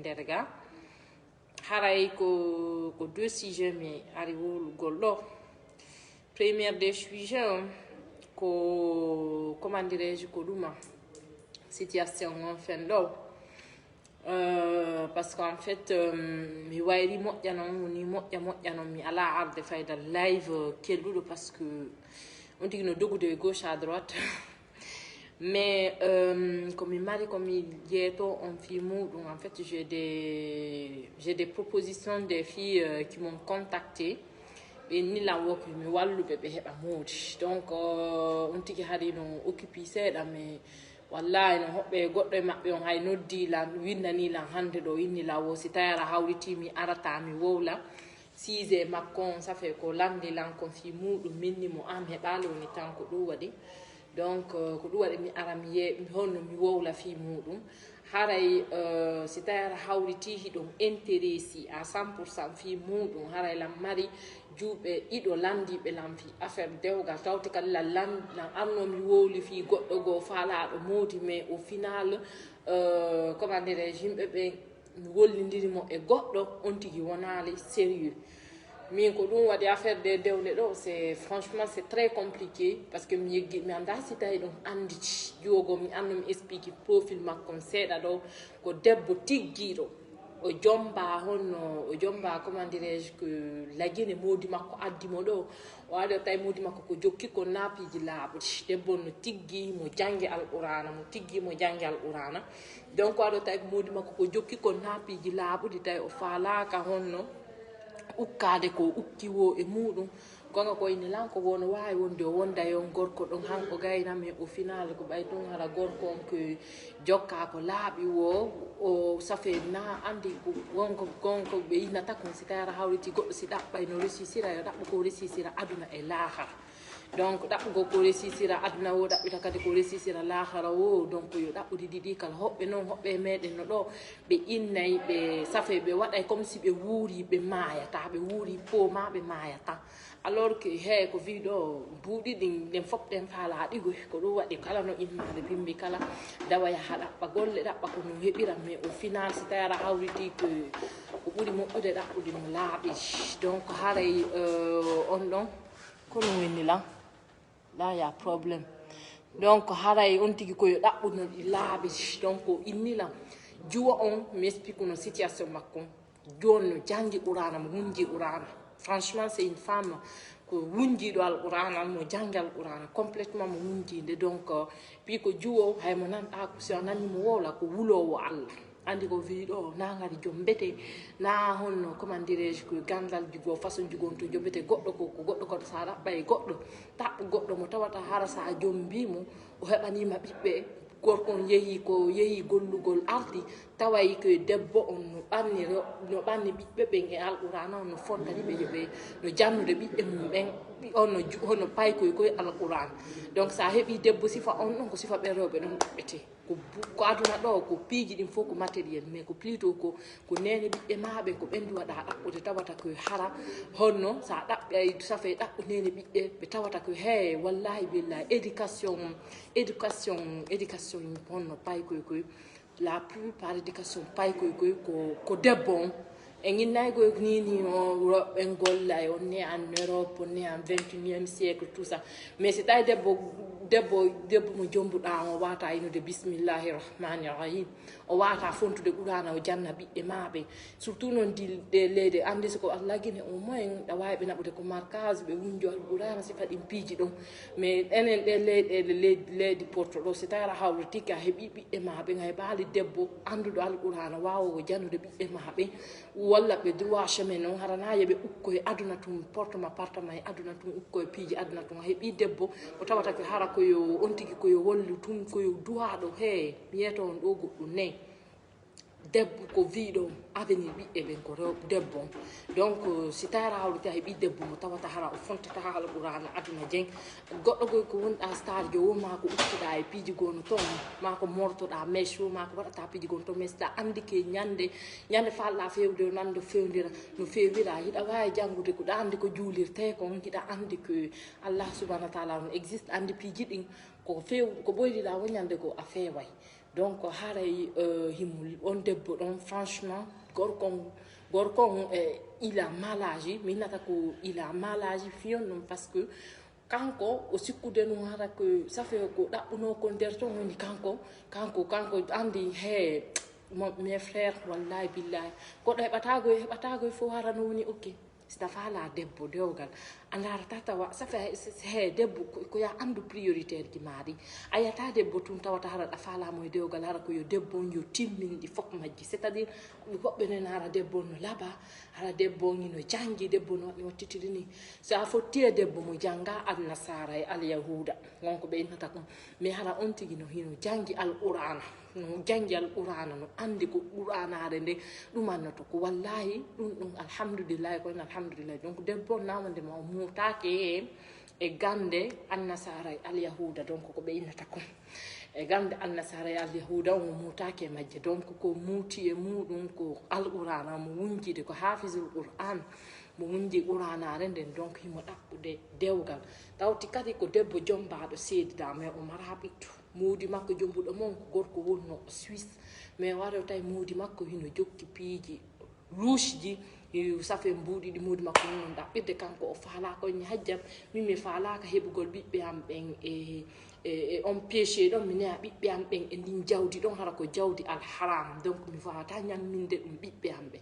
nderga haray ko 2 sujet mi ari wolugol ɗo. Première des sujets ko comment dirais-je ko ɗuma situation on fen ɗo parce qu'en fait mi wayri moƴƴanon ni moƴƴanon mi ala arde fayda live kelluɗo parce que on tigi no dogude gauche à droite mais comme il m'a dit comme il yeto on film donc en fait j'ai des propositions des filles qui m'ont contacté et ni la wok mi wallu be heba modi donc on tigi hari no occupi seeda mais wallahi no hobbe goddo e mabbe on hay noddi la windani la hande do inni la wo si tayara hawriti mi arata mi wowla 6 makkon ça fait ko landi lan kon fi mudum minni mo am hebalo ni tan ko do wadi donc ko do wadi mi aram ye honno mi wowla fi mudum haray si tayara hawriti hidum intéressé à 100% fi mudum haray la mari juube ido landi be lamfi affaire dewga tawti kala lan amno mi wowli fi goddo go faala do modi mais au final comment dirais-je yimbe be wollindiri mo e goddo on tigi wonali sérieux min ko dum wadi affaire de dewle do c'est franchement c'est très compliqué parce que mi anda si tay don andi jogo mi anno mi explique profil makko seeda do ko debbo tiggido o jomba honno o jomba comment dirais-je que la gene modi makko addimo do o ado tay modi makko ko jokki ko napiji laabudi debbo no tiggi mo jangi alqur'ana mo tiggi mo jangi alqur'ana donc o ado tay modi makko ko jokki ko napiji laabudi tay o falaka honno ukkade ko ukkiwo e mudum gonga ko ina lan ko wono wawi wonde o wonda yon gorko don hanko gayna mais au final ko bay ton hala gorko on ko jokka ko laabi wo o safe na andi ko gonko be ina ta kon sitara hawriti goddo si dabbay no resisira yo dabbo ko resisira aduna e lahara donc dabbo ko resisira aduna wo dabbita kadi ko resisira lahara wo donc yo dabbo didi kala hobbe non hobbe meden no do be innay be safe be waday comme si be wuri be mayata be wuri po ma be mayata alors que he ko video buudi din den fop den faala digo ko do wadi kala no innaade bimbi kala dawaya hada ba golle dabba ko no hebira mais au final si tayara hawriti ko buri mo ude dabbo di mo laabi donc haray on don ko no wenni la là y a problème donc haray on tigi ko yo dabbo no di laabi donc inni la juwa on m'explique no situation makko jonno jangi qur'ana mo munji qur'ana franchement c'est une femme ko wunji do alqur'ana mo jangal qur'ana complètement mo wunji de donc puis ko juwo hay mo nan a ko si nani mo wola ko wulowo Allah andi ko video na ngari jombete na honno comment dirais-je ko gandal jugo façon jugon to jombete goddo ko goddo ko sa rabbay goddo tabbo goddo mo tawata harasa jombi mo o hebani ma bibbe gorkon yehi gollugol ardi taway ko debbo on no banni bibbe be nge alqur'ana no fontani be no jannude bibbe mum ben hono pay ko alqur'an donc sa hebi debbo sifa on non ko sifa be rewbe non bete ko aduna do ko piiji din foko matériel mais ko plutôt ko nene bibbe maabe ko bendi wada dabbude tawata ko hara honno sa dabbe ay safe dabbu nene bibbe be tawata ko he wallahi billahi éducation honno pay ko la plupart éducation pay ko debbo en inay go ni o en golla on né en Europe on né en 21e siècle tout ça mais c'est tay debbo mo jombuda o wata inude bismillahir rahmanir rahim o wata fontude qur'ana o janna bibbe maabe surtout non de lede ande ko Allah gine o moyen da waybe nabude ko markaz be wunjo qur'ana si fadi piiji don mais enen de lede porto do c'est tara hawriti ka hebi bibbe maabe ngay baali debbo andudo alqur'ana wawo o jannude bibbe maabe walla be droit chemin non harana yebe ukko e aduna tum porto ma appartement e aduna tum ukko e piiji aduna tum hebi debbo o tawata ko hara ko yo on tigi ko yo wollu tum ko yo duwaado he biyeto on do goddo ne debbo ko viido avenir bibbe ben ko debbo donc si tara hawriti hebi debbo mo tawata hara o fontata hala qur'ana aduna jeng goddo ko wonda star jo ma ko uttida e piiji gono ton ma ko mortoda mesho ma ko wadata piiji gono to mesda andi ke nyande falla fewde nande fewndira no fewira hida way jangude ko andi ko julirte ko hida andi ko Allah subhanahu wa ta'ala on existe andi piiji din ko few ko boydi da wonyande ko a feway donc haray himul on debbo ɗon franchement gorkon il a malaji min nata ko il a malaji fiyon non parce que kanko o sikkude no hara ko ça fait ko ɗaɓɓuno ko nder ton woni kanko andi he mes frères wallahi billahi goɗɗo heɓatagoy fof hara no woni ok sita faala debbo dewgal andara tatawa ça fait he debbo ko ya andu prioritaire ji maɗi a yiyata debbo tun tawata hara ɗa faalamo e dewgal hara ko yo debbo on yo timminɗi fof majji c'est à dire woɓɓe nen hara debbo no laaɓa hara debbo no jangi debbo no waɗi wattitiri ni so a fotti e debbo mo janga annasara e alyahuda wonko ɓe innata kon mais hara on tigi no hino jangi alqur'ana no jangi alqur'ana no andi ko qur'anare nde ɗum annoto ko wallahi ɗum alhamdulillahi koyno alhamdulillahi donc debbo nawande ma o mutake e gande annasara e alyahuda donc ko ɓe innata kon e gande annasara e alyahuda o mutake majje donc ko muuti e muɗum ko alqur'ana mo wunjide ko hafisul qur'an mo wunji qur'anare nden donc himo ɗaɓɓude dewgal tawti kadi ko debbo jombaɗo seedida mais o mara ɓittu muudi makko jombuɗo mon ko gorko wonno Suisse mais waro tawi muudi makko hino jokki piiji rouge ji ça fait mbuuɗi ɗi muudi makko non ɗaɓɓirde kanko o faalaka onni hajjam min mi faalaka heɓugol ɓiɓɓe am ɓen e on péché ɗon mi neya ɓiɓɓe am ɓen e ndin jawdi ɗon hara ko jawdi alharam donc mi wawata ñamminde ɗum ɓiɓɓe am ɓe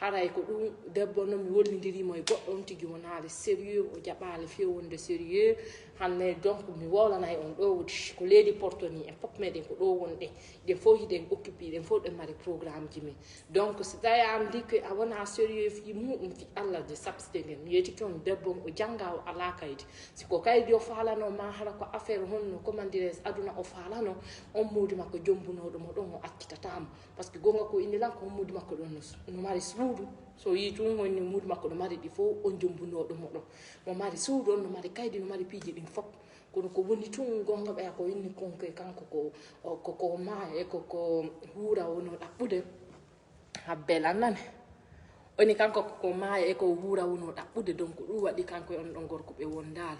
haray ko ɗum debbo noon mi wollidirimo e goɗɗo on tigi wonale sérieux o jaɓale fewwonde sérieux hanne donc mi wolanayi on ɗo wodi ko leydi portoni en fof meɗen ko ɗo wonɗe ɗen fof hiɗen occupé ɗen fof ɗen mari programme ji men donc so tawi an ndi que a wona sérieux fi muɗum fi allah de sabside nden mi yeytiki on debbo o jangga o ala kaydi siko kaydi o falano ma hara ko affaire honno comment dirais aduna o falano on muudi makko jombunoɗomo ɗon o accitatamo par ce que gonga ko indi lan ko muudi makko ɗon no mari suudu so yi tun woni muudi makko no mari ɗi fof on jombunoɗomo ɗon mo mari suudu on no mari kaydi no mari piiji ɗin fof kono ko woni tun gonga ɓeya ko inni konke kanko ko maaya e koko huura wono ɗaɓɓude habbel annane oni kanko ko maaya e ko huura wono ɗaɓɓude donc ɗum waɗi kanko e on ɗon gorko ɓe wondale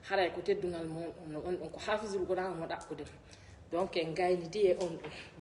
haray ko teddugal mon on ɗon ko hafisul qur'an mo ɗaɓɓude donc en gaynidi e on ɗum